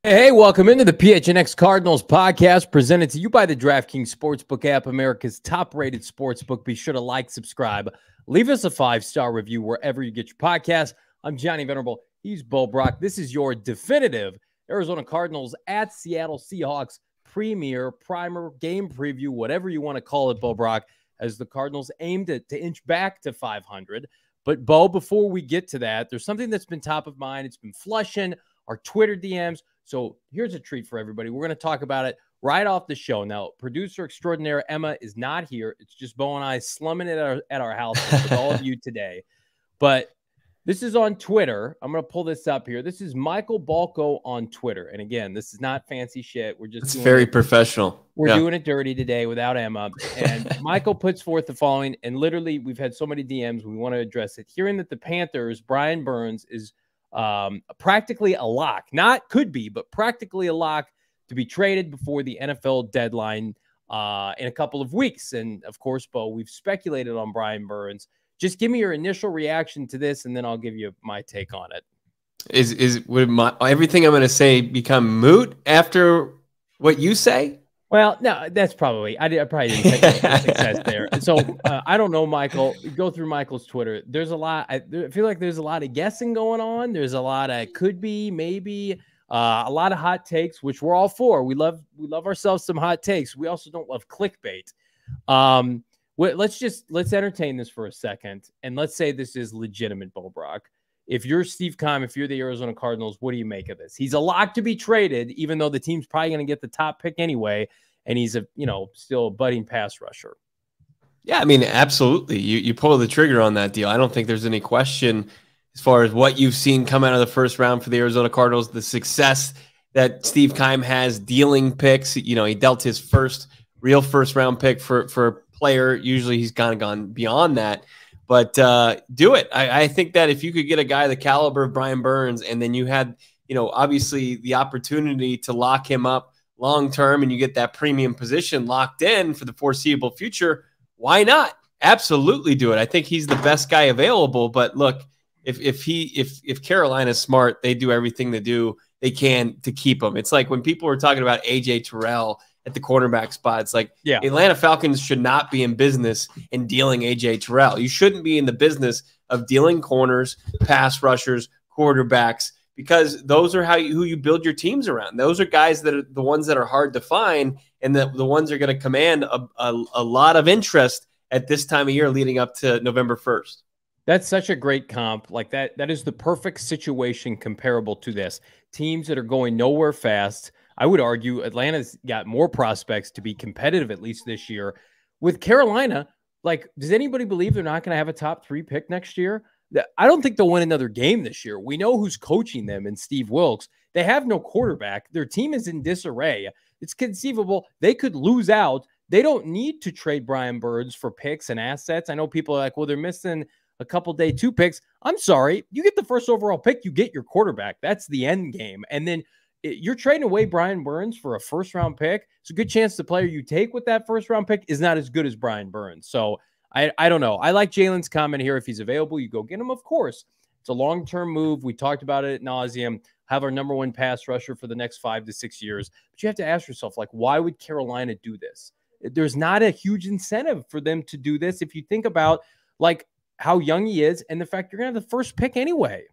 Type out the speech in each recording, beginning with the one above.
Hey, welcome into the PHNX Cardinals podcast presented to you by the DraftKings Sportsbook app, America's top-rated sportsbook. Be sure to like, subscribe, leave us a 5-star review wherever you get your podcast. I'm Johnny Venerable. He's Bo Brock. This is your definitive Arizona Cardinals at Seattle Seahawks primer game preview, whatever you want to call it, Bo Brock, as the Cardinals aim to inch back to 500. But, Bo, before we get to that, there's something that's been top of mind. It's been flushing our Twitter DMs. So here's a treat for everybody. We're going to talk about it right off the show. Now, producer extraordinaire Emma is not here. It's just Bo and I slumming it at our house with all of you today. But this is on Twitter. I'm going to pull this up here. This is Michael Balco on Twitter. And again, this is not fancy shit. We're just very professional. We're doing it dirty today without Emma. And Michael puts forth the following. And literally, we've had so many DMs. We want to address it. Hearing that the Panthers, Brian Burns, is practically a lock, not could be, but practically a lock to be traded before the NFL deadline in a couple of weeks. And of course, Bo, we've speculated on Brian Burns. Just give me your initial reaction to this, and then I'll give you my take on it. Would everything I'm going to say become moot after what you say? Well, no, that's probably I probably didn't take success there. So I don't know, Michael. Go through Michael's Twitter. There's a lot. I feel like there's a lot of guessing going on. There's a lot of could be, maybe, a lot of hot takes, which we're all for. We love ourselves some hot takes. We also don't love clickbait. Let's entertain this for a second, and let's say this is legitimate, Bo Brock. If you're Steve Keim, if you're the Arizona Cardinals, what do you make of this? He's a lock to be traded, even though the team's probably going to get the top pick anyway, and he's still a budding pass rusher. Yeah, I mean, absolutely. You pull the trigger on that deal. I don't think there's any question as far as what you've seen come out of the first round for the Arizona Cardinals, the success that Steve Keim has dealing picks. He dealt his real first round pick for a player. Usually he's kind of gone beyond that. But do it. I think that if you could get a guy the caliber of Brian Burns, and then you had, obviously the opportunity to lock him up long term, and you get that premium position locked in for the foreseeable future, why not? Absolutely do it. I think he's the best guy available. But look, if Carolina's smart, they do everything they can to keep him. It's like when people were talking about AJ Terrell at the cornerback spot. It's like, yeah, Atlanta Falcons should not be in business in dealing AJ Terrell. You shouldn't be in the business of dealing corners, pass rushers, quarterbacks, because those are who you build your teams around. Those are guys that are the ones that are hard to find, and the ones that are going to command a lot of interest at this time of year leading up to November 1st. That's such a great comp. Like that is the perfect situation comparable to this. Teams that are going nowhere fast. I would argue Atlanta's got more prospects to be competitive, at least this year. With Carolina, like, does anybody believe they're not going to have a top 3 pick next year? I don't think they'll win another game this year. We know who's coaching them in Steve Wilks. They have no quarterback. Their team is in disarray. It's conceivable they could lose out. They don't need to trade Brian Burns for picks and assets. I know people are like, well, they're missing a couple day 2 picks. I'm sorry. You get the first overall pick, you get your quarterback. That's the end game. And then you're trading away Brian Burns for a first-round pick. It's a good chance the player you take with that first-round pick is not as good as Brian Burns. So I don't know. I like Jalen's comment here. If he's available, you go get him, of course. It's a long-term move. We talked about it ad nauseum. Have our number 1 pass rusher for the next 5 to 6 years. But you have to ask yourself, like, why would Carolina do this? There's not a huge incentive for them to do this if you think about, like, how young he is and the fact you're going to have the first pick anyway.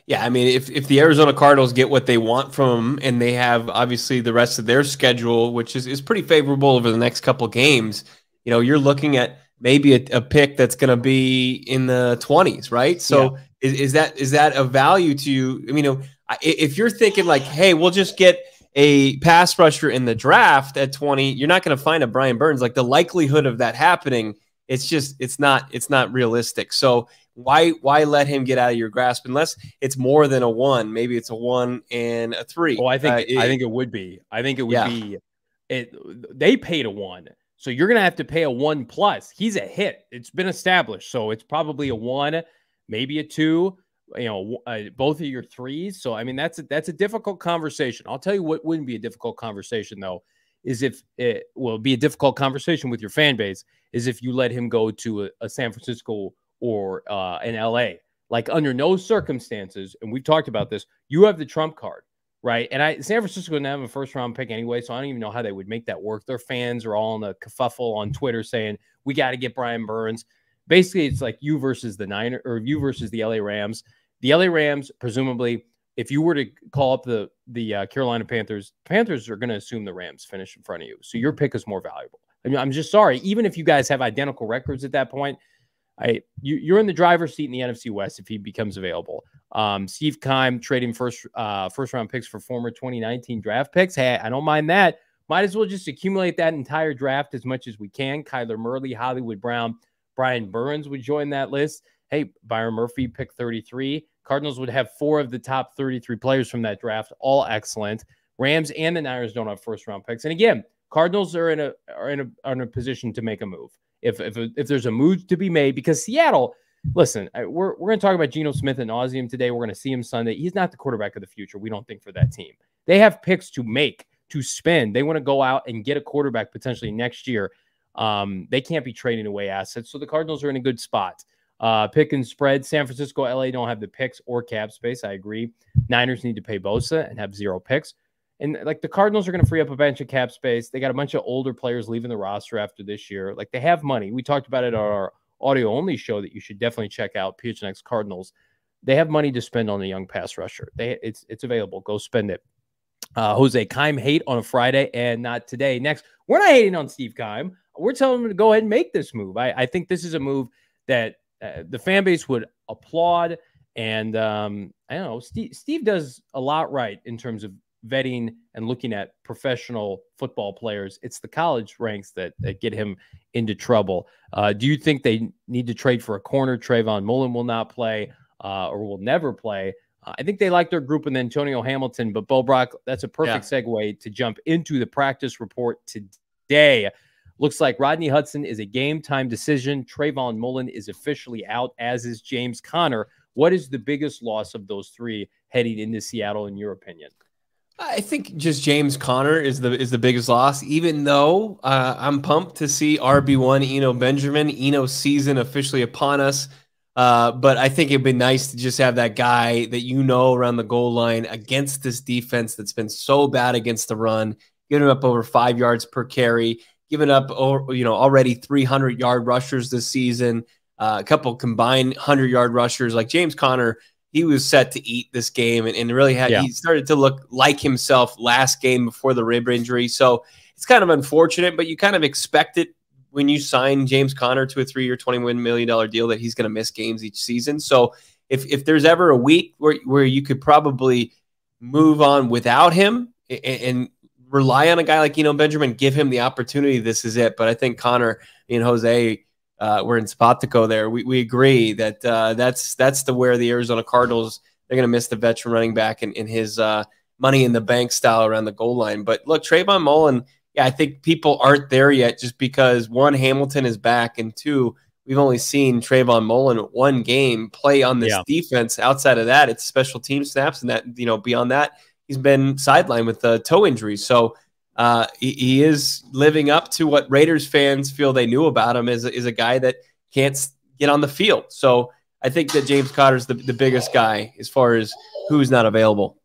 Yeah, I mean, if the Arizona Cardinals get what they want from them, and they have obviously the rest of their schedule, which is pretty favorable over the next couple games, you're looking at maybe a pick that's going to be in the 20s, right? So yeah. Is that a value to you? I mean, if you're thinking like, hey, we'll just get a pass rusher in the draft at 20, you're not going to find a Brian Burns. Like, the likelihood of that happening, it's not realistic. So why let him get out of your grasp unless it's more than a 1? Maybe it's a 1 and a 3. Oh, I think it would be. I think it would be. They paid a 1, so you're gonna have to pay a 1+. He's a hit. It's been established, so it's probably a 1, maybe a 2. Both of your 3s. So I mean, that's a difficult conversation. I'll tell you what wouldn't be a difficult conversation though, is if it will be a difficult conversation with your fan base, is if you let him go to a San Francisco or in LA. Like, under no circumstances, and we've talked about this, you have the trump card. right? And San Francisco didn't have a first round pick anyway, so I don't even know how they would make that work. Their fans are all in a kerfuffle on Twitter saying we got to get Brian Burns. Basically, it's like you versus the Niners or you versus the LA Rams. The LA Rams, presumably, if you were to call up the Carolina Panthers, Panthers are going to assume the Rams finish in front of you. So your pick is more valuable. I mean, I'm just sorry. Even if you guys have identical records at that point, you're in the driver's seat in the NFC West if he becomes available. Steve Keim trading first round picks for former 2019 draft picks. Hey, I don't mind that. Might as well just accumulate that entire draft as much as we can. Kyler Murray, Hollywood Brown, Brian Burns would join that list. Hey, Byron Murphy, pick 33. Cardinals would have 4 of the top 33 players from that draft, all excellent. Rams and the Niners don't have first round picks. And again, Cardinals are in a position to make a move. If there's a move to be made, because Seattle, listen, we're going to talk about Geno Smith ad nauseum today. We're going to see him Sunday. He's not the quarterback of the future, we don't think, for that team. They have picks to make, to spend. They want to go out and get a quarterback potentially next year. They can't be trading away assets. So the Cardinals are in a good spot. Pick and spread. San Francisco, LA don't have the picks or cap space. I agree. Niners need to pay Bosa and have 0 picks. And like the Cardinals are going to free up a bunch of cap space. They got a bunch of older players leaving the roster after this year. Like they have money. We talked about it on our audio only show that you should definitely check out, PHNX Cardinals. They have money to spend on a young pass rusher. It's available. Go spend it. Jose Keim hate on a Friday and not today. Next, we're not hating on Steve Keim. We're telling him to go ahead and make this move. I think this is a move that the fan base would applaud. And I don't know, Steve does a lot right in terms of vetting and looking at professional football players. It's the college ranks that get him into trouble. Do you think they need to trade for a corner? Trayvon Mullen will not play or will never play. I think they like their group in Antonio Hamilton, but Bo Brock, that's a perfect segue to jump into the practice report today. Looks like Rodney Hudson is a game-time decision. Trayvon Mullen is officially out, as is James Conner. What is the biggest loss of those 3 heading into Seattle, in your opinion? I think just James Conner is the biggest loss, even though I'm pumped to see RB1 Eno Benjamin. Eno's season officially upon us. But I think it'd be nice to just have that guy that around the goal line against this defense that's been so bad against the run, giving up over 5 yards per carry, giving up already 300-yard rushers this season, a couple combined 100-yard rushers. Like James Conner, he was set to eat this game and really he started to look like himself last game before the rib injury. So it's kind of unfortunate, but you kind of expect it when you sign James Conner to a 3-year, $21 million deal that he's going to miss games each season. So if there's ever a week where you could probably move on without him and rely on a guy like Benjamin, give him the opportunity, this is it. But I think Conner and Jose, we're in Spatico there. We agree that that's where the Arizona Cardinals, they're going to miss the veteran running back and his money in the bank style around the goal line. But look, Trayvon Mullen, I think people aren't there yet just because, 1, Hamilton is back, and 2, we've only seen Trayvon Mullen 1 game play on this defense. Outside of that, it's special team snaps, and that beyond that, he's been sidelined with a toe injury. So he is living up to what Raiders fans feel they knew about him is a guy that can't get on the field. So I think that James Conner's the biggest guy as far as who's not available.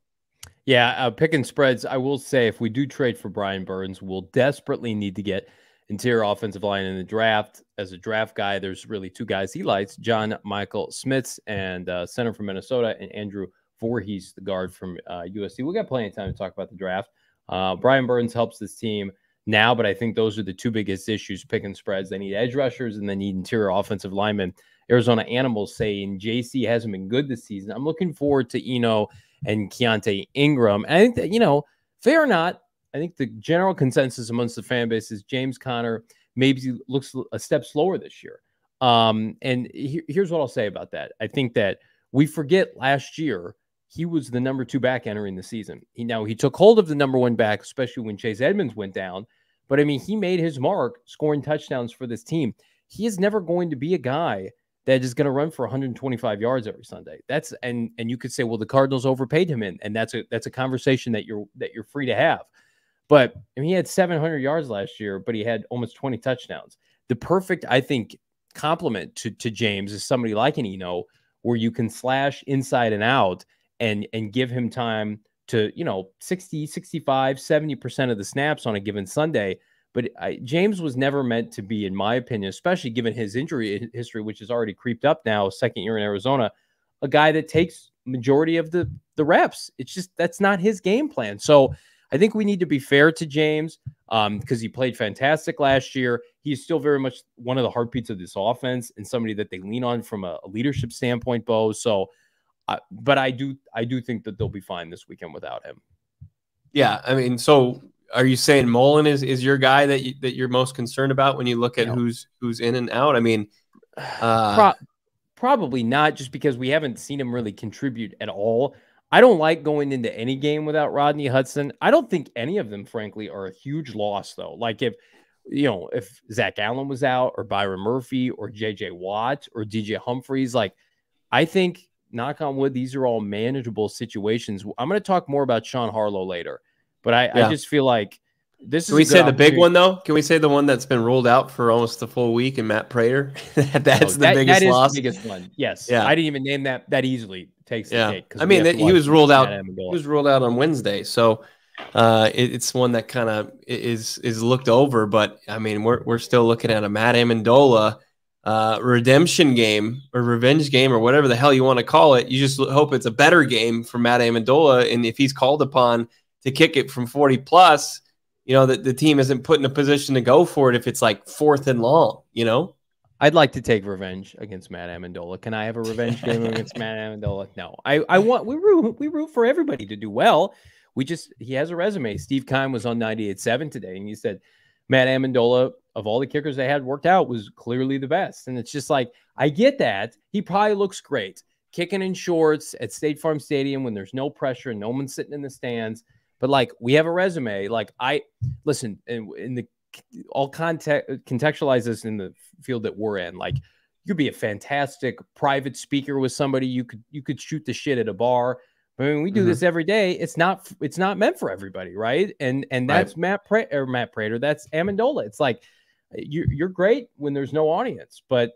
Yeah, picking spreads, I will say if we do trade for Brian Burns, we'll desperately need to get interior offensive line in the draft. As a draft guy, there's really 2 guys he likes, John Michael Smits, and center from Minnesota, and Andrew Voorhees, the guard from USC. We got plenty of time to talk about the draft. Brian Burns helps this team now, but I think those are the 2 biggest issues, picking spreads. They need edge rushers and they need interior offensive linemen. Arizona Animals saying JC hasn't been good this season. I'm looking forward to Eno and Keontae Ingram. And I think that, fair or not, I think the general consensus amongst the fan base is James Conner maybe looks a step slower this year. And here's what I'll say about that. I think that we forget last year he was the number 2 back entering the season. He took hold of the number 1 back, especially when Chase Edmonds went down. But, I mean, he made his mark scoring touchdowns for this team. He is never going to be a guy that is going to run for 125 yards every Sunday. And you could say, well, the Cardinals overpaid him, and that's a conversation that you're free to have. But I mean, he had 700 yards last year, but he had almost 20 touchdowns. The perfect, I think, complement to James is somebody like an Eno, where you can slash inside and out and give him time to, 60, 65, 70% of the snaps on a given Sunday. But James was never meant to be, in my opinion, especially given his injury history, which has already creeped up now, second year in Arizona, a guy that takes majority of the reps. It's just, that's not his game plan. So I think we need to be fair to James because he played fantastic last year. He's still very much one of the heartbeats of this offense and somebody that they lean on from a leadership standpoint, Bo. So, but I do think that they'll be fine this weekend without him. Yeah, I mean, so are you saying Mullen is your guy that you're most concerned about when you look at who's in and out? I mean, probably not, just because we haven't seen him really contribute at all. I don't like going into any game without Rodney Hudson. I don't think any of them, frankly, are a huge loss, though. Like if Zach Allen was out, or Byron Murphy, or J.J. Watt, or DJ Humphries, like, I think, knock on wood, these are all manageable situations. I'm going to talk more about Sean Harlow later, but I just feel like this is. Can we say the big one, though? Can we say the one that's been ruled out for almost the full week, and Matt Prater? That's the biggest loss. The biggest one. Yes. Yeah. I didn't even name that easily. Takes the cake. I mean, he was ruled out. He was ruled out on Wednesday, so it's one that kind of is looked over. But I mean, we're still looking at a Matt Amendola redemption game or revenge game or whatever the hell you want to call it. You just hope it's a better game for Matt Amendola, and if he's called upon to kick it from 40 plus, the team isn't put in a position to go for it if it's like 4th and long. I'd like to take revenge against Matt Amendola. Can I have a revenge game against Matt Amendola? No. We root for everybody to do well. He has a resume. Steve Keim was on 98.7 today, and he said Matt Amendola, of all the kickers they had worked out, was clearly the best. And it's just like, I get that. He probably looks great kicking in shorts at State Farm Stadium when there's no pressure and no one's sitting in the stands. But like, we have a resume. Like, listen, in the all contextualize this in the field that we're in. Like, you could be a fantastic private speaker with somebody. You could shoot the shit at a bar. I mean, we do this every day. It's not meant for everybody, right? And that's right. Matt Prater. That's Amendola. It's like, you're great when there's no audience, but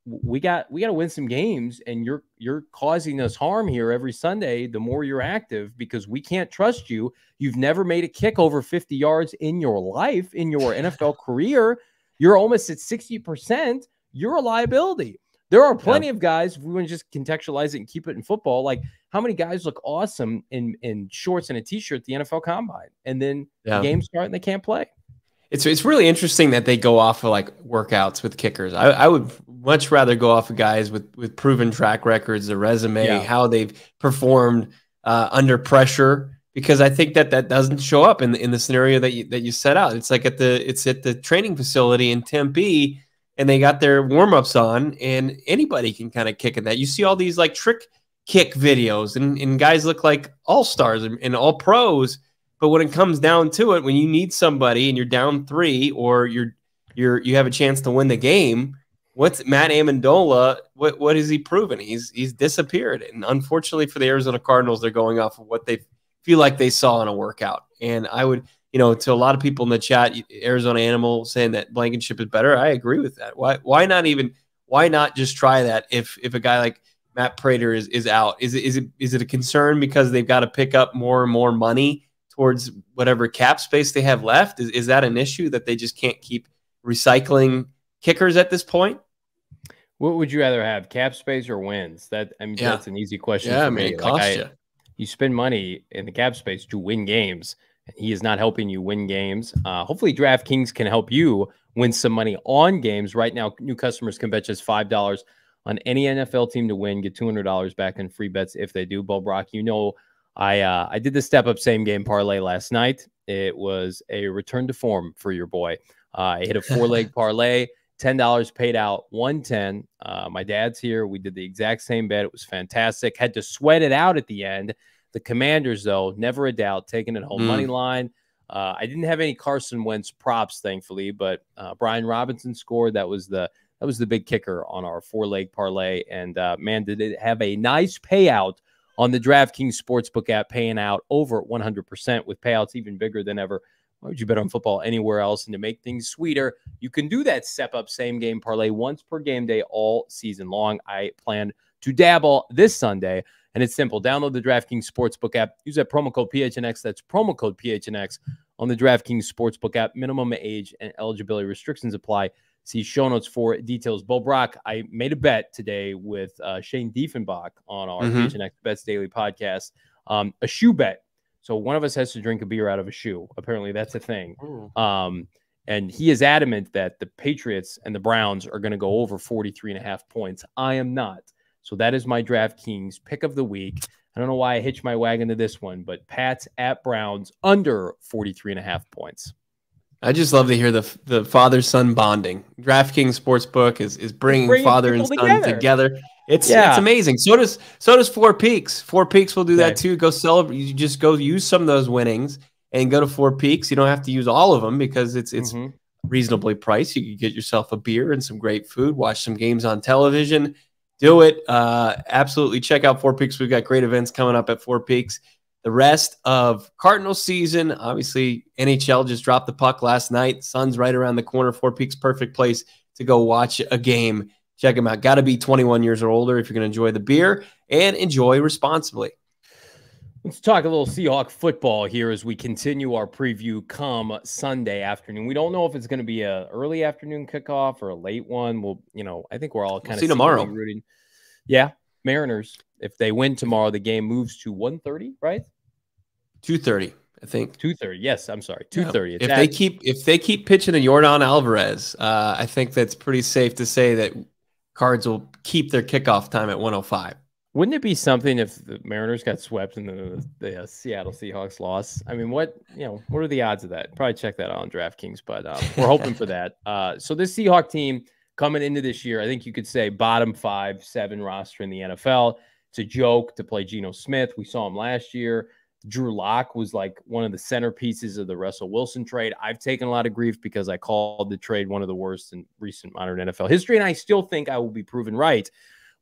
we got to win some games, and you're causing us harm here every Sunday. The more you're active, because we can't trust you. You've never made a kick over 50 yards in your life, in your NFL career. You're almost at 60%. You're a liability. There are plenty of guys, if we want to just contextualize it and keep it in football, like, how many guys look awesome in shorts and a t-shirt at the NFL Combine, and then the games start and they can't play. It's really interesting that they go off of like workouts with kickers. I would much rather go off of guys with proven track records, a resume, how they've performed under pressure, because I think that doesn't show up in the scenario that you set out. It's like at the training facility in Tempe, and they got their warm-ups on, and anybody can kind of kick at that. You see all these like trick kick videos, and guys look like all-stars and all pros. But when it comes down to it, when you need somebody and you're down 3, or you have a chance to win the game, what's Matt Amendola? What has he proven? He's disappeared. And unfortunately for the Arizona Cardinals, they're going off of what they feel like they saw in a workout. And I would, to a lot of people in the chat, Arizona Animal saying that Blankenship is better. I agree with that. Why not just try that if a guy like Matt Prater is out? Is it a concern because they've got to pick up more and more money towards whatever cap space they have left? Is that an issue that they just can't keep recycling kickers at this point? What would you rather have, cap space or wins? That's an easy question. Yeah, for me. It costs you. You spend money in the cap space to win games, and he is not helping you win games. Hopefully DraftKings can help you win some money on games. Right now, new customers can bet just $5 on any NFL team to win, get $200 back in free bets if they do. Bo Brock, I did the step-up same-game parlay last night. It was a return to form for your boy. I hit a 4-leg parlay, $10 paid out, 110. My dad's here. We did the exact same bet. It was fantastic. Had to sweat it out at the end. The Commanders, though, never a doubt, taking it home money line. I didn't have any Carson Wentz props, thankfully, but Brian Robinson scored. That was the big kicker on our 4-leg parlay. And, man, did it have a nice payout on the DraftKings Sportsbook app, paying out over 100% with payouts even bigger than ever. Why would you bet on football anywhere else? And to make things sweeter, you can do that step-up same-game parlay once per game day all season long. I plan to dabble this Sunday. And it's simple. Download the DraftKings Sportsbook app. Use that promo code PHNX. That's promo code PHNX on the DraftKings Sportsbook app. Minimum age and eligibility restrictions apply. See show notes for details. Bo Brock, I made a bet today with Shane Diefenbach on our PHNX Bets Daily podcast. A shoe bet. So one of us has to drink a beer out of a shoe. Apparently that's a thing. And he is adamant that the Patriots and the Browns are going to go over 43.5 points. I am not. So that is my DraftKings pick of the week. I don't know why I hitched my wagon to this one, but Pats at Browns under 43.5 points. I just love to hear the father-son bonding. DraftKings Sportsbook is bringing father and son together. It's amazing. So does Four Peaks. Four Peaks will do that too. Go celebrate. You just go use some of those winnings and go to Four Peaks. You don't have to use all of them because it's reasonably priced. You can get yourself a beer and some great food, watch some games on television. Do it. Absolutely. Check out Four Peaks. We've got great events coming up at Four Peaks. The rest of Cardinals season, obviously, NHL just dropped the puck last night. Sun's right around the corner. Four Peaks, perfect place to go watch a game. Check them out. Got to be 21 years or older if you're going to enjoy the beer and enjoy responsibly. Let's talk a little Seahawk football here as we continue our preview come Sunday afternoon. We don't know if it's going to be a early afternoon kickoff or a late one. We'll, I think we're all kind of see tomorrow. Rooting. Yeah, Mariners. If they win tomorrow, the game moves to 1:30, right? 2:30, I think. 2:30. Yes, I'm sorry. 2:30. Yeah. If they keep pitching to Yordan Alvarez, I think that's pretty safe to say that Cards will keep their kickoff time at 1:05. Wouldn't it be something if the Mariners got swept and the Seattle Seahawks lost? I mean, what are the odds of that? Probably check that out on DraftKings, but we're hoping for that. So this Seahawk team coming into this year, I think you could say bottom 5-7 roster in the NFL. It's a joke to play Geno Smith. We saw him last year. Drew Lock was like one of the centerpieces of the Russell Wilson trade. I've taken a lot of grief because I called the trade one of the worst in recent modern NFL history, and I still think I will be proven right.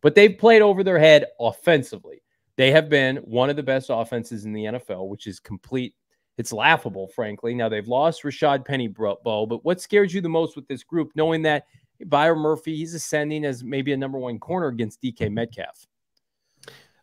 But they've played over their head offensively. They have been one of the best offenses in the NFL, which is complete. It's laughable, frankly. Now, they've lost Rashad Pennybo, but what scares you the most with this group, knowing that Byron Murphy, he's ascending as maybe a number one corner against DK Metcalf?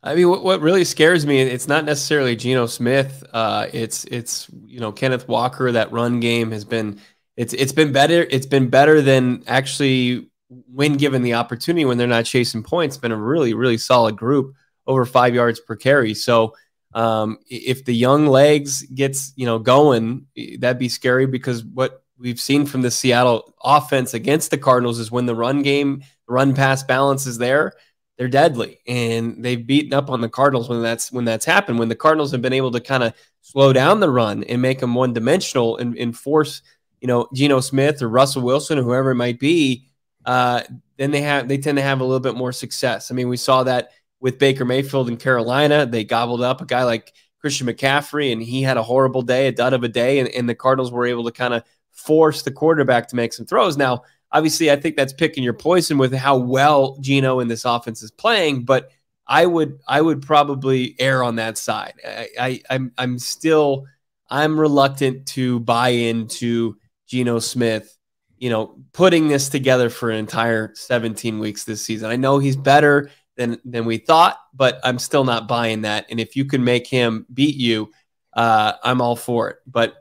I mean, what really scares me, it's not necessarily Geno Smith. It's Kenneth Walker. That run game has been it's been better. It's been better than actually when given the opportunity when they're not chasing points. It's been a really, really solid group, over 5 yards per carry. So if the young legs gets going, that'd be scary, because what we've seen from the Seattle offense against the Cardinals is when the run pass balance is there, they're deadly, and they've beaten up on the Cardinals when that's happened. When the Cardinals have been able to kind of slow down the run and make them one-dimensional and force, Geno Smith or Russell Wilson or whoever it might be, then they tend to have a little bit more success. I mean, we saw that with Baker Mayfield in Carolina. They gobbled up a guy like Christian McCaffrey, and he had a horrible day, a dud of a day, and the Cardinals were able to kind of force the quarterback to make some throws. Now, obviously, I think that's picking your poison with how well Geno in this offense is playing, but I would probably err on that side. I'm reluctant to buy into Geno Smith, putting this together for an entire 17 weeks this season. I know he's better than we thought, but I'm still not buying that. And if you can make him beat you, I'm all for it. But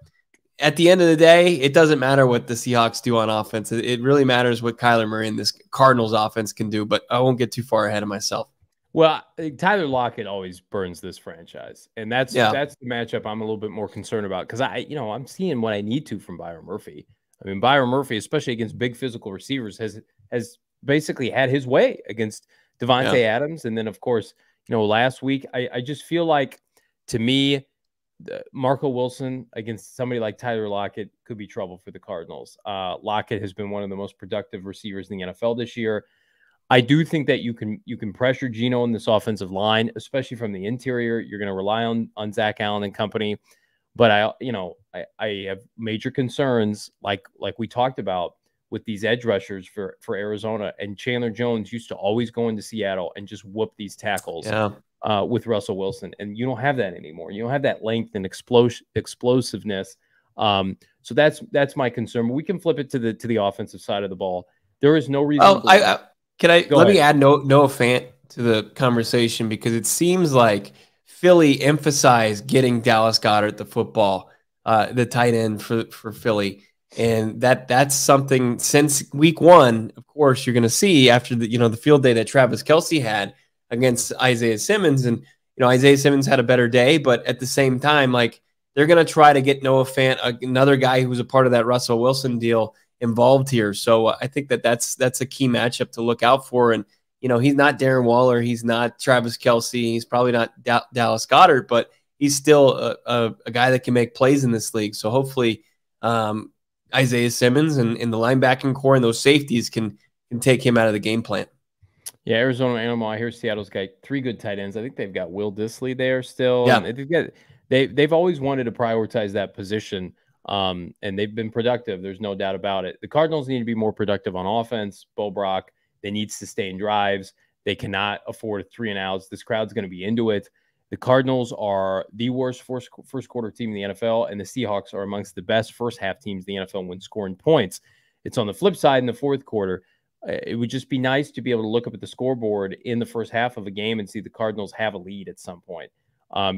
at the end of the day, it doesn't matter what the Seahawks do on offense. It really matters what Kyler Murray and this Cardinals offense can do, but I won't get too far ahead of myself. Well, Tyler Lockett always burns this franchise, and that's the matchup I'm a little bit more concerned about, because I'm seeing what I need to from Byron Murphy. I mean, Byron Murphy, especially against big physical receivers, has basically had his way against Devontae Adams, and then of course, last week I just feel like, to me, Marco Wilson against somebody like Tyler Lockett could be trouble for the Cardinals. Lockett has been one of the most productive receivers in the NFL this year. I do think that you can pressure Geno in this offensive line, especially from the interior. You're going to rely on Zach Allen and company, but I have major concerns, like we talked about, with these edge rushers for Arizona. And Chandler Jones used to always go into Seattle and just whoop these tackles. Yeah. With Russell Wilson, and you don't have that anymore. You don't have that length and explosiveness. So that's my concern. We can flip it to the offensive side of the ball. There is no reason. Let me add Noah Fant to the conversation because it seems like Philly emphasized getting Dallas Goedert the tight end for Philly. And that's something since week one, of course, you're going to see after the field day that Travis Kelce had against Isaiah Simmons. And, Isaiah Simmons had a better day, but at the same time, like they're going to try to get Noah Fant, another guy who's a part of that Russell Wilson deal, involved here. So I think that's a key matchup to look out for. And, he's not Darren Waller. He's not Travis Kelce. He's probably not Dallas Goedert, but he's still a guy that can make plays in this league. So hopefully Isaiah Simmons and the linebacking core and those safeties can take him out of the game plan. Yeah, Arizona Animal. I hear Seattle's got 3 good tight ends. I think they've got Will Dissly there still. Yeah. And they've always wanted to prioritize that position, and they've been productive. There's no doubt about it. The Cardinals need to be more productive on offense. Bo Brock, they need sustained drives. They cannot afford 3-and-outs. This crowd's going to be into it. The Cardinals are the worst first quarter team in the NFL, and the Seahawks are amongst the best first half teams in the NFL when scoring points. It's on the flip side in the fourth quarter. It would just be nice to be able to look up at the scoreboard in the first half of a game and see the Cardinals have a lead at some point,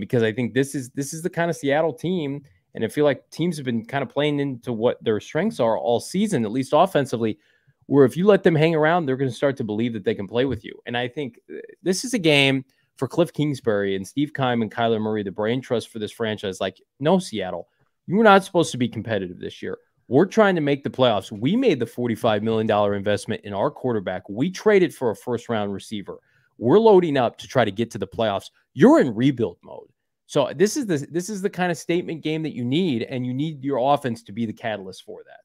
because I think this is the kind of Seattle team, and I feel like teams have been kind of playing into what their strengths are all season, at least offensively, where if you let them hang around, they're going to start to believe that they can play with you. And I think this is a game for Kliff Kingsbury and Steve Keim and Kyler Murray, the brain trust for this franchise. Like, no, Seattle, you were not supposed to be competitive this year. We're trying to make the playoffs. We made the $45 million investment in our quarterback. We traded for a first-round receiver. We're loading up to try to get to the playoffs. You're in rebuild mode. So this is the kind of statement game that you need, and you need your offense to be the catalyst for that.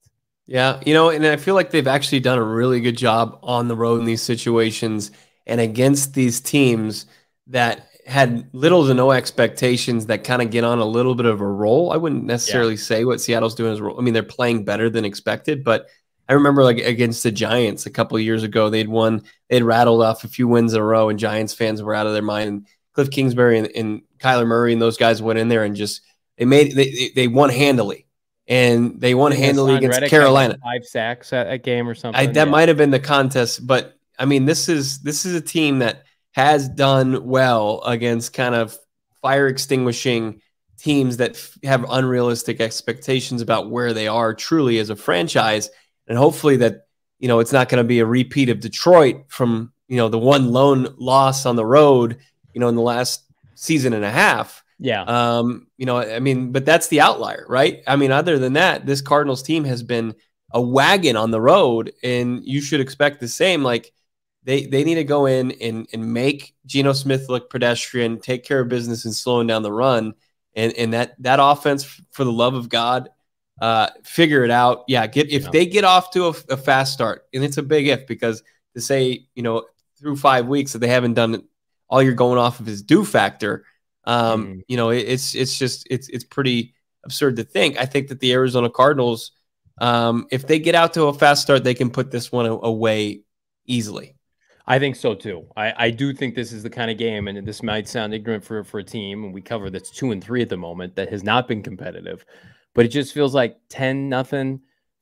Yeah, and I feel like they've actually done a really good job on the road in these situations and against these teams that had little to no expectations, that kind of get on a little bit of a roll. I wouldn't necessarily say what Seattle's doing is roll. I mean, they're playing better than expected, but I remember like against the Giants a couple of years ago, they'd rattled off a few wins in a row, and Giants fans were out of their mind. And Kliff Kingsbury and Kyler Murray and those guys went in there and just they won handily. And they won handily against Carolina. Like 5 sacks at game or something. That might have been the contest, but I mean, this is a team that has done well against kind of fire extinguishing teams that have unrealistic expectations about where they are truly as a franchise. And hopefully that, it's not going to be a repeat of Detroit from, the one lone loss on the road, in the last season and a half. Yeah. I mean, but that's the outlier, right? I mean, other than that, this Cardinals team has been a wagon on the road, and you should expect the same. Like they need to go in and make Geno Smith look pedestrian, take care of business and slowing down the run. And that offense, for the love of God, figure it out. Yeah. If they get off to a fast start, and it's a big if, because to say, through 5 weeks that they haven't done it, all you're going off of is do factor. It's pretty absurd to think. I think that the Arizona Cardinals, if they get out to a fast start, they can put this one away easily. I think so too. I do think this is the kind of game, and this might sound ignorant for a team, and we cover that's 2-3 at the moment, that has not been competitive, but it just feels like 10-0,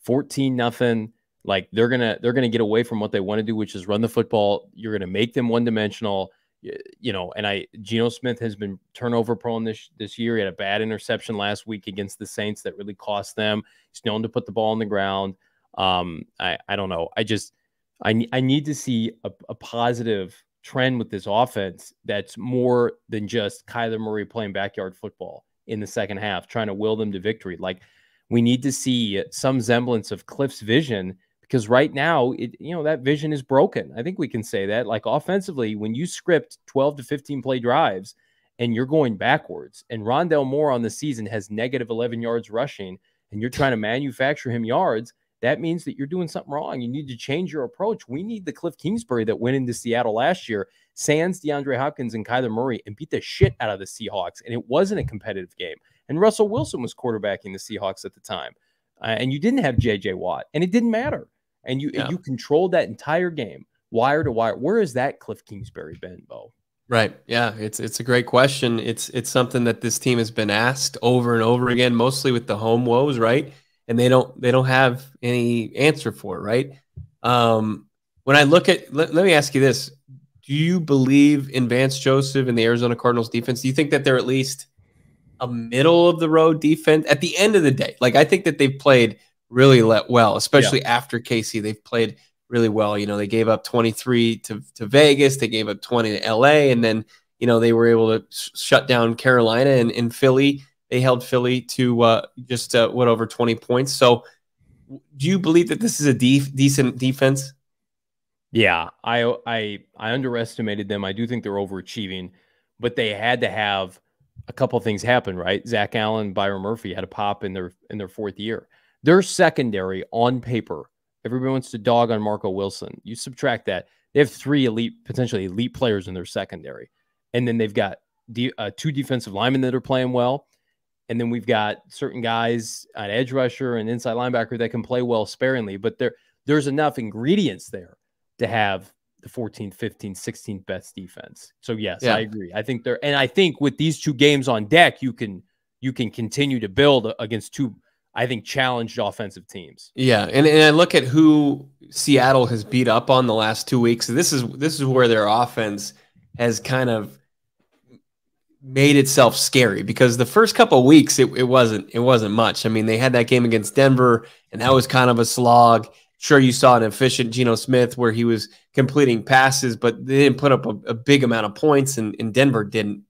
14-0. Like they're gonna get away from what they want to do, which is run the football. You're gonna make them one-dimensional. And Geno Smith has been turnover prone this year. He had a bad interception last week against the Saints that really cost them. He's known to put the ball on the ground. I don't know. I need to see a positive trend with this offense that's more than just Kyler Murray playing backyard football in the second half, trying to will them to victory. Like, we need to see some semblance of Kliff's vision, because right now, that vision is broken. I think we can say that. Like, offensively, when you script 12 to 15 play drives and you're going backwards, and Rondale Moore on the season has negative 11 yards rushing, and you're trying to manufacture him yards, that means that you're doing something wrong. You need to change your approach. We need the Kliff Kingsbury that went into Seattle last year, sans DeAndre Hopkins and Kyler Murray, and beat the shit out of the Seahawks. And it wasn't a competitive game. And Russell Wilson was quarterbacking the Seahawks at the time. And you didn't have J.J. Watt, and it didn't matter. And you controlled that entire game, wire to wire. Where has that Kliff Kingsbury been, Bo? Right. Yeah, it's a great question. It's something that this team has been asked over and over again, mostly with the home woes, right? And they don't have any answer for it, right? When I look at, let me ask you this: do you believe in Vance Joseph and the Arizona Cardinals defense? Do you think that they're at least a middle of the road defense at the end of the day? Like, I think that they've played really well, especially after KC. They've played really well. You know, they gave up 23 to Vegas. They gave up 20 to LA. And then, you know, they were able to shut down Carolina, and in Philly. They held Philly to just over 20 points. So do you believe that this is a decent defense? Yeah, I underestimated them. I do think they're overachieving, but they had to have a couple of things happen, right? Zach Allen, Byron Murphy had a pop in their fourth year. Their secondary on paper, everybody wants to dog on Marco Wilson. You subtract that, they have three potentially elite players in their secondary. And then they've got two defensive linemen that are playing well. And then we've got certain guys at edge rusher and inside linebacker that can play well sparingly, but there's enough ingredients there to have the 14th, 15th, 16th best defense. So yes, I agree. I think with these two games on deck, you can continue to build against two, I think, challenged offensive teams. Yeah. And I look at who Seattle has beat up on the last 2 weeks. This is where their offense has kind of made itself scary, because the first couple of weeks it wasn't much. I mean, they had that game against Denver, and that was kind of a slog. Sure, you saw an efficient Geno Smith where he was completing passes, but they didn't put up a big amount of points, and Denver didn't,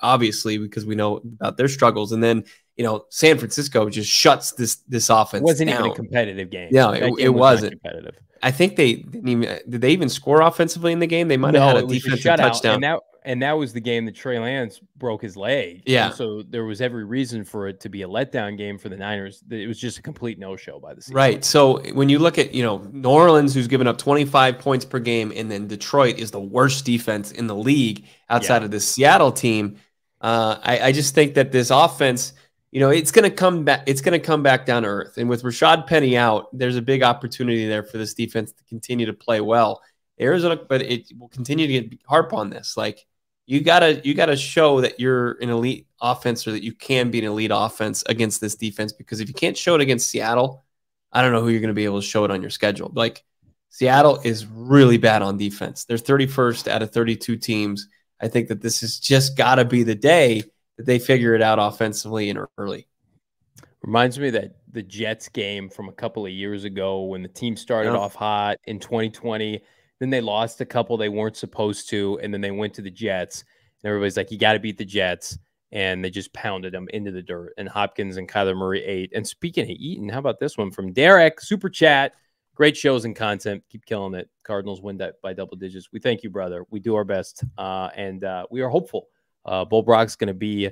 obviously, because we know about their struggles. And then, you know, San Francisco just shuts this offense. It wasn't down. even a competitive game. Yeah, it wasn't competitive. I think did they even score offensively in the game? They might have had a defensive touchdown. And that was the game that Trey Lance broke his leg. Yeah. And so there was every reason for it to be a letdown game for the Niners. It was just a complete no-show by the season. Right. So when you look at, you know, New Orleans, who's given up 25 points per game, and then Detroit is the worst defense in the league outside of the Seattle team. I just think that this offense, you know, it's going to come back. It's going to come back down to earth. And with Rashad Penny out, there's a big opportunity there for this defense to continue to play well. Arizona, but it will continue to get harp on this. Like, you gotta show that you're an elite offense, or that you can be an elite offense against this defense. Because if you can't show it against Seattle, I don't know who you're going to be able to show it on your schedule. Like, Seattle is really bad on defense. They're 31st out of 32 teams. I think that this has just got to be the day that they figure it out offensively and early. Reminds me of that the Jets game from a couple of years ago when the team started off hot in 2020. Then they lost a couple they weren't supposed to, and then they went to the Jets. And everybody's like, you got to beat the Jets. And they just pounded them into the dirt. And Hopkins and Kyler Murray ate. And speaking of eating, how about this one from Derek? Super chat. Great shows and content. Keep killing it. Cardinals win that by double digits. We thank you, brother. We do our best. And we are hopeful. Bull Brock's going to be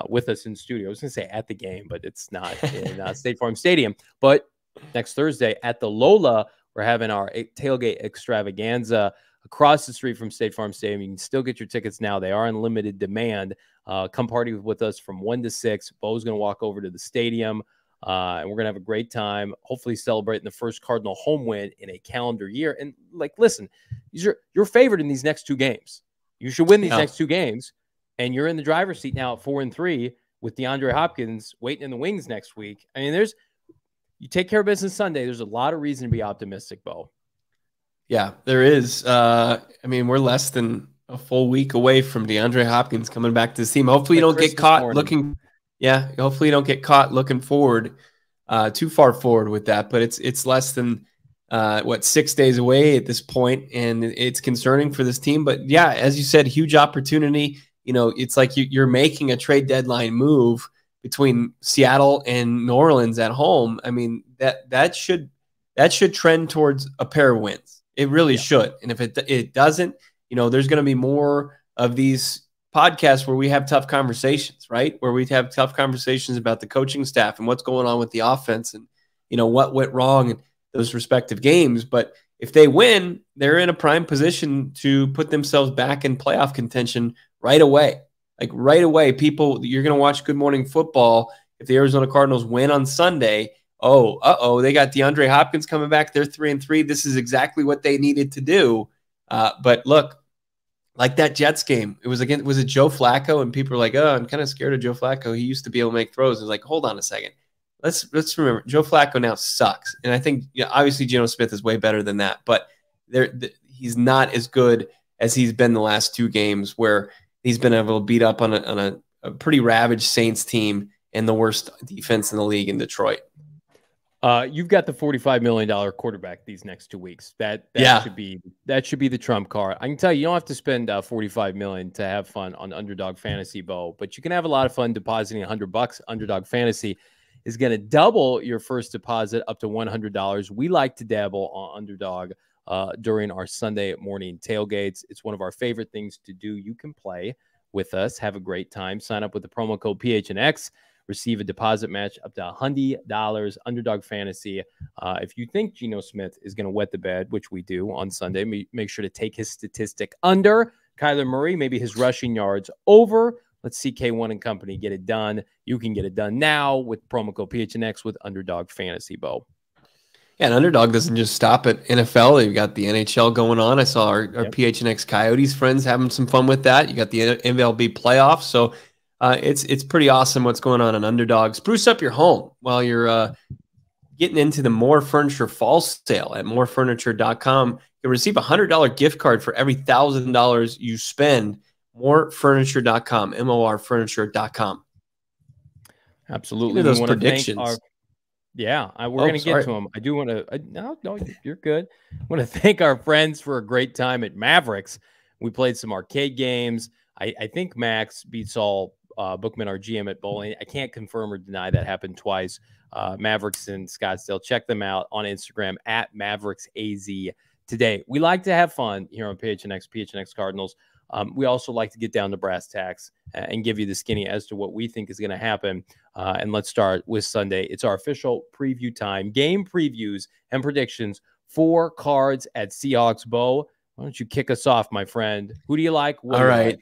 with us in studio. I was going to say at the game, but it's not in State Farm Stadium. But next Thursday at the Lola, we're having our tailgate extravaganza across the street from State Farm Stadium. You can still get your tickets now. They are in limited demand. Come party with us from 1 to 6. Bo's going to walk over to the stadium, and we're going to have a great time, hopefully celebrating the first Cardinal home win in a calendar year. And, like, listen, you're favored in these next two games. You should win these next two games, and you're in the driver's seat now at 4-3 with DeAndre Hopkins waiting in the wings next week. I mean, you take care of business Sunday. There's a lot of reason to be optimistic, Bo. Yeah, there is. I mean, we're less than a full week away from DeAndre Hopkins coming back to the team. Hopefully you don't get caught looking. Yeah, hopefully you don't get caught looking forward, too far forward with that. But it's less than 6 days away at this point, and it's concerning for this team. But yeah, as you said, huge opportunity. You know, it's like you're making a trade deadline move between Seattle and New Orleans at home. I mean, that should trend towards a pair of wins. It really should. And if it doesn't, you know, there's going to be more of these podcasts where we have tough conversations, right? Where we have tough conversations about the coaching staff and what's going on with the offense, and, you know, what went wrong in those respective games. But if they win, they're in a prime position to put themselves back in playoff contention right away. Like, right away, people, you're going to watch Good Morning Football. If the Arizona Cardinals win on Sunday, they got DeAndre Hopkins coming back. They're 3-3. This is exactly what they needed to do. But look, like that Jets game, was it Joe Flacco? And people are like, oh, I'm kind of scared of Joe Flacco. He used to be able to make throws. It's like, hold on a second. Let's remember, Joe Flacco now sucks. And I think, obviously Geno Smith is way better than that. But he's not as good as he's been the last 2 games, where he's been able to beat up on a pretty ravaged Saints team and the worst defense in the league in Detroit. You've got the $45 million quarterback these next 2 weeks. That should be the trump card. I can tell you don't have to spend $45 million to have fun on Underdog Fantasy, Bo, but you can have a lot of fun depositing $100. Underdog Fantasy is going to double your first deposit up to $100. We like to dabble on Underdog during our Sunday morning tailgates. It's one of our favorite things to do. You can play with us, have a great time. Sign up with the promo code PHNX. Receive a deposit match up to $100. Underdog Fantasy. If you think Geno Smith is going to wet the bed, which we do on Sunday, make sure to take his statistic under. Kyler Murray, maybe his rushing yards over. Let's see K1 and company get it done. You can get it done now with promo code PHNX with Underdog Fantasy, Bo. Yeah, and Underdog doesn't just stop at NFL. They've got the NHL going on. I saw our PHNX Coyotes friends having some fun with that. You got the MLB playoffs. So it's pretty awesome what's going on in Underdog. Spruce up your home while you're getting into the More Furniture fall sale at morefurniture.com. You'll receive a $100 gift card for every $1,000 you spend. Morefurniture.com, morfurniture.com. Absolutely. Those predictions. We're going to get to them. I do want to. No, you're good. I want to thank our friends for a great time at Mavericks. We played some arcade games. I think Max beats all Bookman, our GM at bowling. I can't confirm or deny that happened twice. Mavericks in Scottsdale. Check them out on Instagram at MavericksAZ today. We like to have fun here on PHNX Cardinals. We also like to get down to brass tacks and give you the skinny as to what we think is going to happen. And let's start with Sunday. It's our official preview time. Game previews and predictions for Cards at Seahawks. Bo, why don't you kick us off, my friend? Who do you like? All right.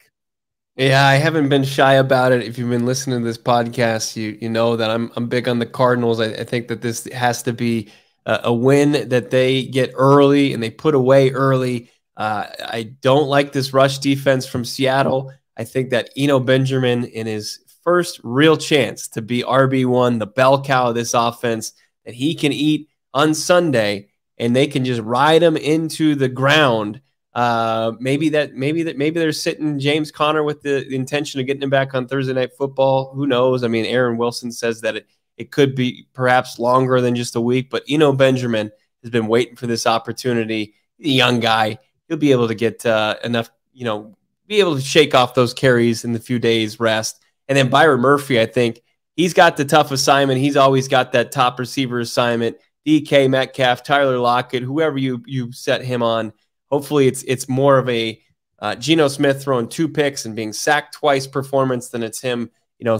Yeah, I haven't been shy about it. If you've been listening to this podcast, you know that I'm big on the Cardinals. I think that this has to be a win that they get early and they put away early. I don't like this rush defense from Seattle. I think that Eno Benjamin, in his first real chance to be RB1, the bell cow of this offense, that he can eat on Sunday, and they can just ride him into the ground. Maybe they're sitting James Conner with the intention of getting him back on Thursday Night Football. Who knows? I mean, Aaron Wilson says that it could be perhaps longer than just a week, but Eno Benjamin has been waiting for this opportunity. The young guy, he'll be able to get enough, be able to shake off those carries in the few days rest. And then Byron Murphy, I think he's got the tough assignment. He's always got that top receiver assignment. DK Metcalf, Tyler Lockett, whoever you set him on. Hopefully it's more of a Geno Smith throwing 2 picks and being sacked twice performance than it's him,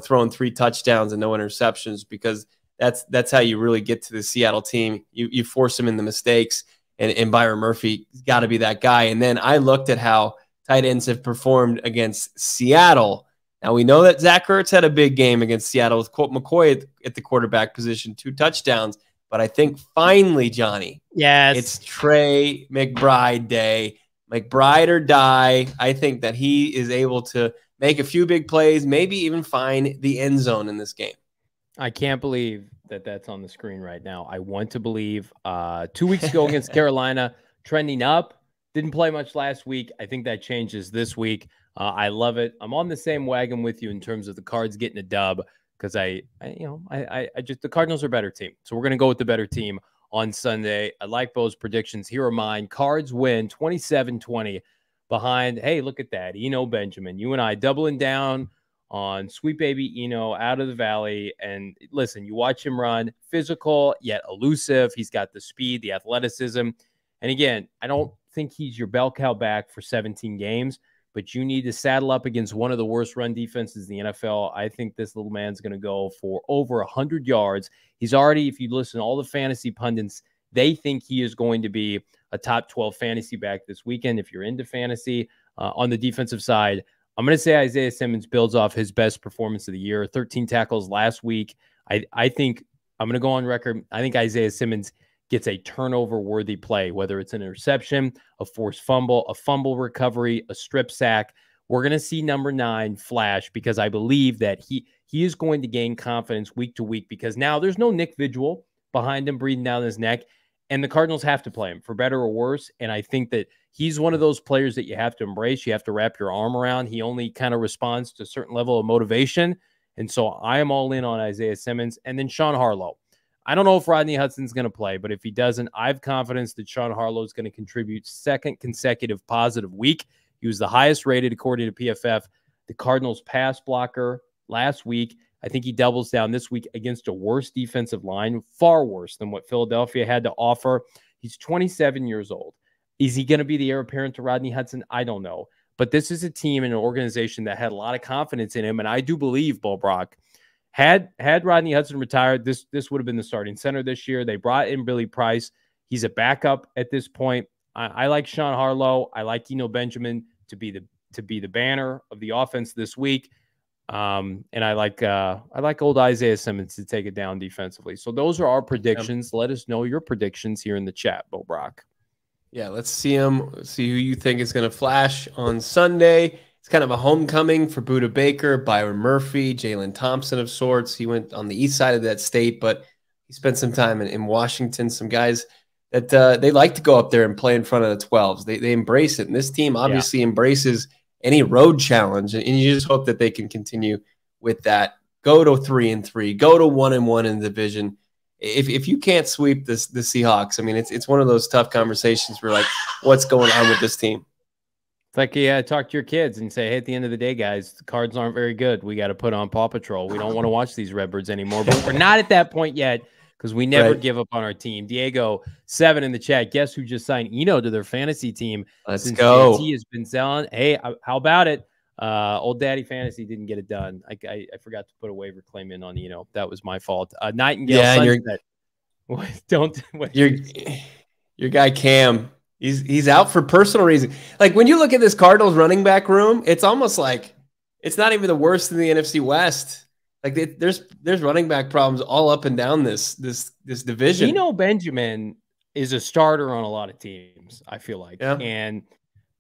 throwing 3 touchdowns and no interceptions, because that's how you really get to the Seattle team. You force him in the mistakes, and Byron Murphy got to be that guy. And then I looked at how tight ends have performed against Seattle. Now, we know that Zach Ertz had a big game against Seattle with Colt McCoy at the quarterback position, 2 touchdowns. But I think finally, Johnny, it's Trey McBride day. McBride or die. I think that he is able to make a few big plays, maybe even find the end zone in this game. I can't believe that that's on the screen right now. I want to believe 2 weeks ago against Carolina, trending up. Didn't play much last week. I think that changes this week. I love it. I'm on the same wagon with you in terms of the Cards getting a dub, because I just, the Cardinals are a better team. So we're going to go with the better team on Sunday. I like Bo's predictions. Here are mine. Cards win 27-20 behind. Hey, look at that. Eno Benjamin. You and I doubling down on sweet baby Eno out of the valley. And listen, you watch him run, physical yet elusive. He's got the speed, the athleticism. And again, I don't think he's your bell cow back for 17 games, but you need to saddle up against one of the worst run defenses in the NFL. I think this little man's going to go for over 100 yards. He's already, if you listen to all the fantasy pundits, they think he is going to be a top 12 fantasy back this weekend. If you're into fantasy on the defensive side, I'm going to say Isaiah Simmons builds off his best performance of the year, 13 tackles last week. I think I'm going to go on record. I think Isaiah Simmons gets a turnover-worthy play, whether it's an interception, a forced fumble, a fumble recovery, a strip sack. We're going to see number 9 flash, because I believe that he is going to gain confidence week to week, because now there's no Nick Vigil behind him breathing down his neck, and the Cardinals have to play him for better or worse. And I think that He's one of those players that you have to embrace. You have to wrap your arm around. He only kind of responds to a certain level of motivation. And so I am all in on Isaiah Simmons. And then Sean Harlow. I don't know if Rodney Hudson's going to play, but if he doesn't, I have confidence that Sean Harlow is going to contribute second consecutive positive week. He was the highest rated according to PFF. The Cardinals pass blocker last week. I think he doubles down this week against a worse defensive line, far worse than what Philadelphia had to offer. He's 27 years old. Is he going to be the heir apparent to Rodney Hudson? I don't know. But this is a team and an organization that had a lot of confidence in him, and I do believe, Bo Brock, had Rodney Hudson retired, this would have been the starting center this year. They brought in Billy Price. He's a backup at this point. I like Sean Harlow. I like Eno Benjamin to be the banner of the offense this week. And I like old Isaiah Simmons to take it down defensively. So those are our predictions. Let us know your predictions here in the chat, Bo Brock. Yeah, let's see them. See who you think is going to flash on Sunday. It's kind of a homecoming for Budda Baker, Byron Murphy, Jalen Thompson of sorts. He went on the east side of that state, but he spent some time in Washington. Some guys that they like to go up there and play in front of the 12s. They embrace it. And this team obviously embraces any road challenge. And you just hope that they can continue with that. Go to 3-3, go to 1-1 in the division. If you can't sweep the Seahawks, I mean, it's one of those tough conversations where, like, what's going on with this team? It's like, talk to your kids and say, hey, at the end of the day, guys, the Cards aren't very good. We got to put on Paw Patrol. We don't want to watch these Redbirds anymore. But we're not at that point yet because we never give up on our team. Diego 7 in the chat. Guess who just signed Eno to their fantasy team? Let's go. JT has been selling. Hey, how about it? Old Daddy Fantasy didn't get it done. I forgot to put a waiver claim in on Eno. That was my fault. Nightingale Sunset. Your guy Cam. He's out for personal reasons. Like, when you look at this Cardinals running back room, it's almost like it's not even the worst in the NFC West. Like, there's running back problems all up and down this division. Eno Benjamin is a starter on a lot of teams, I feel like. Yeah. And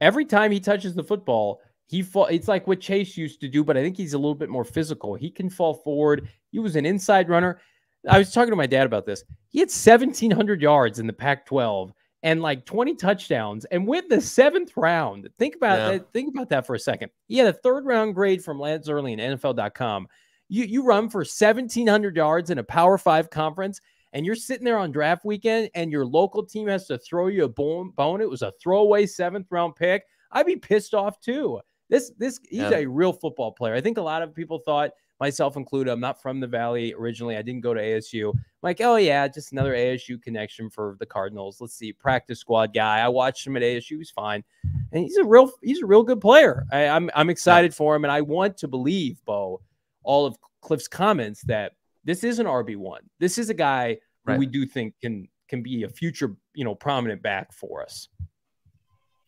every time he touches the football, it's like what Chase used to do, but I think he's a little bit more physical. He can fall forward. He was an inside runner. I was talking to my dad about this. He had 1,700 yards in the Pac-12. And like 20 touchdowns, and with the 7th round, think about that. Think about that for a second. He had a 3rd round grade from Lance Early in NFL.com. You run for 1,700 yards in a Power 5 conference, and you're sitting there on draft weekend, and your local team has to throw you a bone. It was a throwaway 7th round pick. I'd be pissed off too. He's a real football player. I think a lot of people thought, myself included, I'm not from the Valley originally. I didn't go to ASU. I'm like, oh yeah, just another ASU connection for the Cardinals. Let's see, practice squad guy. I watched him at ASU. He's fine, and he's a real good player. I'm excited for him, and I want to believe, Bo, all of Kliff's comments that this is an RB1. This is a guy who we do think can be a future, prominent back for us.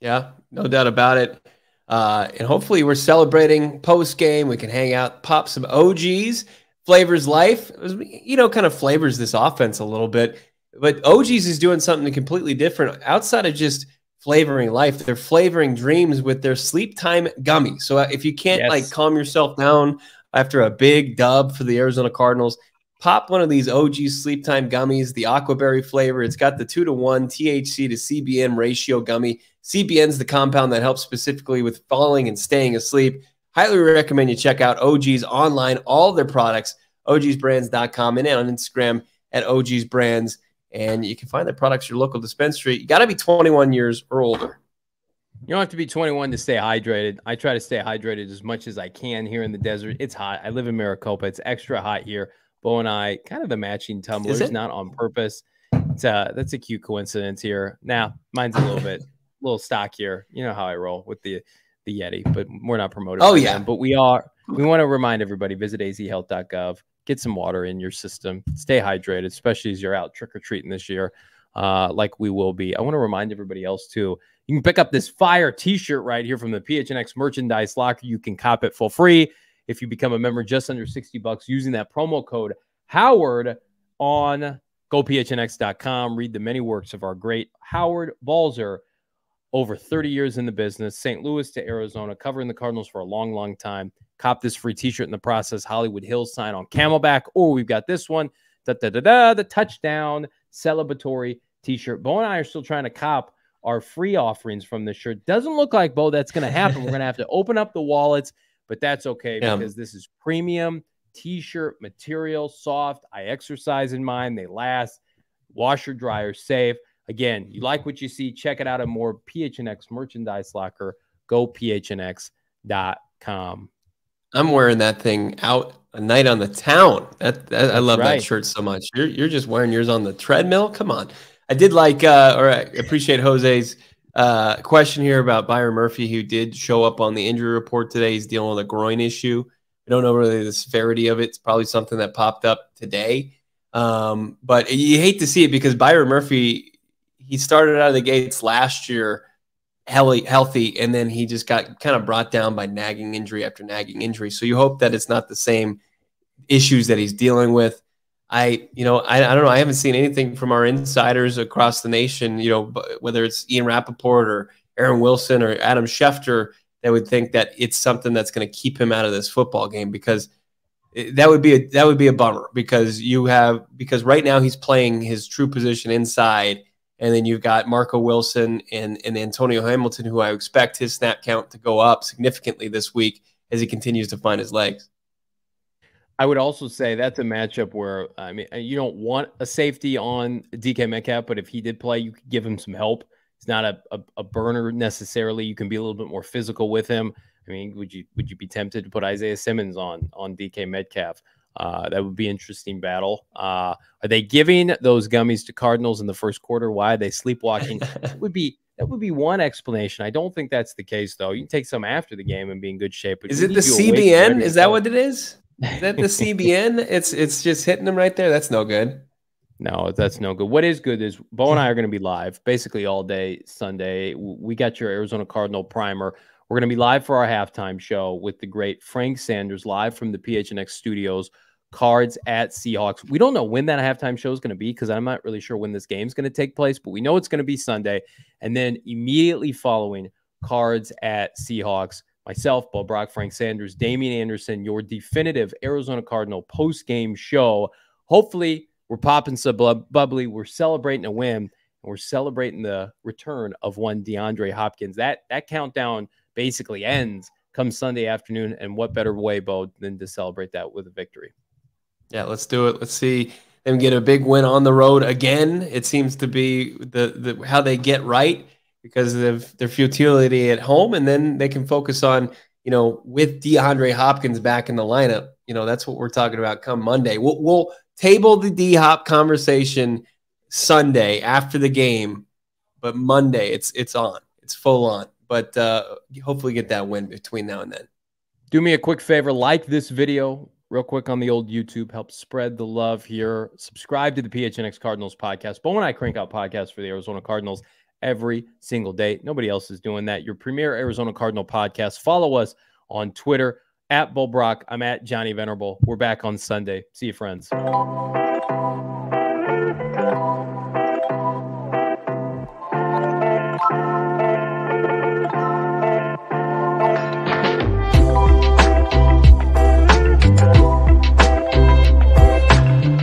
Yeah, no doubt about it. And hopefully we're celebrating post-game. We can hang out, pop some OGs. Flavors life, kind of flavors this offense a little bit. But OGs is doing something completely different. Outside of just flavoring life, they're flavoring dreams with their sleep time gummy. So if you can't calm yourself down after a big dub for the Arizona Cardinals, pop one of these OG sleep time gummies, the aquaberry flavor. It's got the 2-to-1 THC to CBN ratio gummy. CBN is the compound that helps specifically with falling and staying asleep. Highly recommend you check out OG's online, all their products, ogsbrands.com, and on Instagram at ogsbrands. And you can find their products at your local dispensary. You got to be 21 years or older. You don't have to be 21 to stay hydrated. I try to stay hydrated as much as I can here in the desert. It's hot. I live in Maricopa. It's extra hot here. Bo and I, kind of the matching tumblers, not on purpose. That's a cute coincidence here. Now, mine's a little stockier. You know how I roll with the Yeti, but we're not promoting. Oh, yeah. Them. But we want to remind everybody, visit azhealth.gov, get some water in your system, stay hydrated, especially as you're out trick-or-treating this year, like we will be. I want to remind everybody else, too, you can pick up this fire t-shirt right here from the PHNX merchandise locker. You can cop it for free if you become a member just under $60 using that promo code Howard on gophnx.com. Read the many works of our great Howard Balzer. Over 30 years in the business, St. Louis to Arizona, covering the Cardinals for a long, long time. Cop this free t-shirt in the process. Hollywood Hills sign on Camelback, or we've got this one, the touchdown celebratory t-shirt. Bo and I are still trying to cop our free offerings from this shirt. Doesn't look like, Bo, that's going to happen. We're going to have to open up the wallets, but that's okay because this is premium t-shirt material, soft. I exercise in mine. They last. Washer, dryer, safe. Again, you like what you see, check it out at more PHNX merchandise locker. Go PHNX.com. I'm wearing that thing out a night on the town. I love that shirt so much. You're just wearing yours on the treadmill. Come on. I did like, or I appreciate Jose's question here about Byron Murphy, who did show up on the injury report today. He's dealing with a groin issue. I don't know really the severity of it. It's probably something that popped up today. But you hate to see it because Byron Murphy, he started out of the gates last year healthy, and then he just got kind of brought down by nagging injury after nagging injury. So you hope that it's not the same issues that he's dealing with. I don't know. I haven't seen anything from our insiders across the nation, whether it's Ian Rappaport or Aaron Wilson or Adam Schefter, that would think that it's something that's going to keep him out of this football game, because that would be a bummer, because right now he's playing his true position inside. And then you've got Marco Wilson and Antonio Hamilton, who I expect his snap count to go up significantly this week as he continues to find his legs. I would also say that's a matchup where, I mean, you don't want a safety on DK Metcalf, but if he did play, you could give him some help. He's not a burner necessarily. You can be a little bit more physical with him. I mean, would you be tempted to put Isaiah Simmons on DK Metcalf? That would be an interesting battle. Are they giving those gummies to Cardinals in the first quarter? Why are they sleepwalking? That would be one explanation. I don't think that's the case, though. You can take some after the game and be in good shape. Is it the CBN? Is that what it is? Is that the CBN? It's just hitting them right there. That's no good. No, that's no good. What is good is Bo and I are going to be live basically all day Sunday. We got your Arizona Cardinal primer. We're going to be live for our halftime show with the great Frank Sanders, live from the PHNX studios. Cards at Seahawks. We don't know when that halftime show is going to be, because I'm not really sure when this game is going to take place, but we know it's going to be Sunday. And then immediately following, Cards at Seahawks. Myself, Bo Brock, Frank Sanders, Damian Anderson, your definitive Arizona Cardinal post-game show. Hopefully, we're popping some bubbly. We're celebrating a win, and we're celebrating the return of one DeAndre Hopkins. That countdown basically ends come Sunday afternoon, and what better way, Bo, than to celebrate that with a victory? Yeah, let's do it. Let's see them get a big win on the road again. It seems to be the how they get right, because of their futility at home, and then they can focus on, with DeAndre Hopkins back in the lineup. That's what we're talking about come Monday. We'll table the D-Hop conversation Sunday after the game, but Monday it's on. It's full on. But hopefully get that win between now and then. Do me a quick favor, like this video real quick on the old YouTube. Help spread the love here. Subscribe to the PHNX Cardinals podcast. Bo and I crank out podcasts for the Arizona Cardinals every single day. Nobody else is doing that. Your premier Arizona Cardinal podcast. Follow us on Twitter at Bo Brock. I'm at Johnny Venerable. We're back on Sunday. See you, friends.